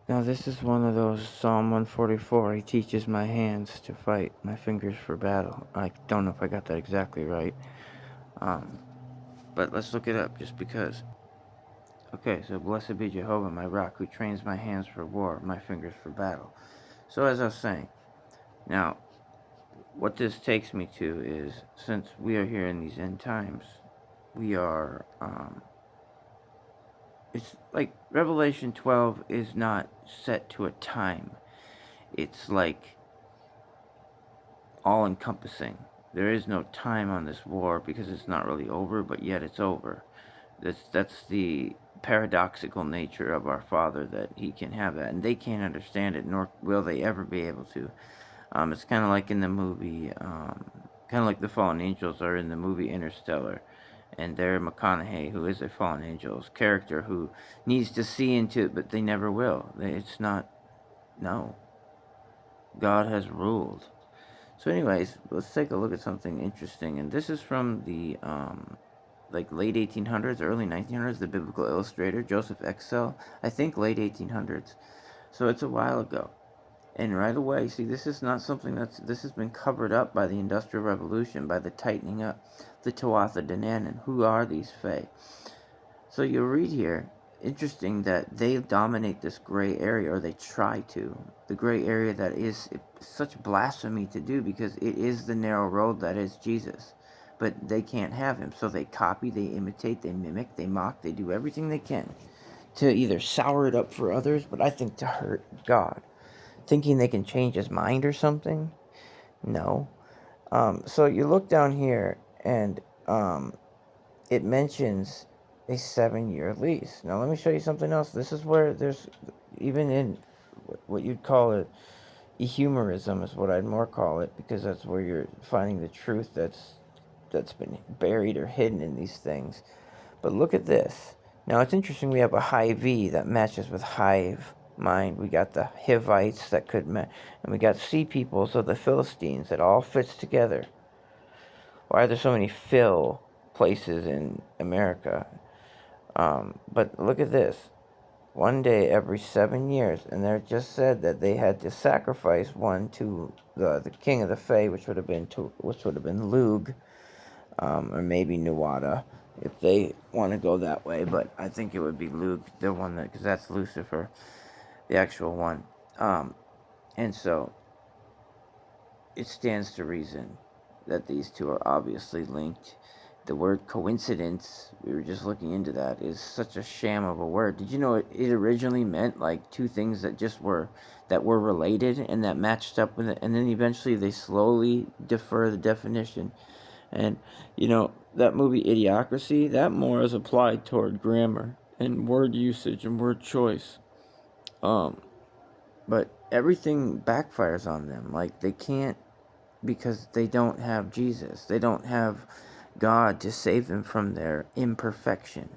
Now this is one of those Psalm 144. He teaches my hands to fight, my fingers for battle. I don't know if I got that exactly right. But let's look it up just because. Okay, so blessed be Jehovah, my rock, who trains my hands for war, my fingers for battle. So as I was saying, now what this takes me to is, since we are here in these end times, we are it's like Revelation 12 is not set to a time. It's like all encompassing. There is no time on this war because it's not really over, but yet it's over. That's the paradoxical nature of our Father, that He can have that, and they can't understand it, nor will they ever be able to. It's kind of like in the movie, kind of like the fallen angels are in the movie Interstellar, and they're McConaughey, who is a fallen angel's character, who needs to see into it, but they never will. It's not. No, God has ruled. So, anyways, let's take a look at something interesting, and this is from the like late 1800s, early 1900s. The biblical illustrator Joseph Excel, I think late 1800s. So it's a while ago. And right away, see, this is not something this has been covered up by the Industrial Revolution, by the tightening up, the Tuatha De Danann. Who are these Fae? So you'll read here, interesting that they dominate this gray area, or they try to. The gray area that is such blasphemy to do, because it is the narrow road that is Jesus. But they can't have him, so they copy, they imitate, they mimic, they mock, they do everything they can to either sour it up for others, but I think to hurt God. Thinking they can change his mind or something? No. So you look down here, and it mentions a 7-year lease. Now let me show you something else. This is where there's, even in what you'd call it, ehumerism is what I'd more call it, because that's where you're finding the truth that's been buried or hidden in these things. But look at this. Now it's interesting, we have a high V that matches with hive mind. We got the Hivites that could and we got sea peoples of the Philistines. That all fits together. Why are there so many Phil places in America? But look at this. One day every 7 years, and they just said that they had to sacrifice one to the king of the Fae, which would have been Lug, or maybe Nuada, if they want to go that way. But I think it would be Lug, the one that, because that's Lucifer, the actual one. And so it stands to reason that these two are obviously linked. The word coincidence, we were just looking into that, is such a sham of a word. Did you know it originally meant like two things that were related and that matched up with it, and then eventually they slowly defer the definition. And that movie Idiocracy, that more is applied toward grammar and word usage and word choice. But everything backfires on them. Like, they can't, because they don't have Jesus. They don't have God to save them from their imperfection.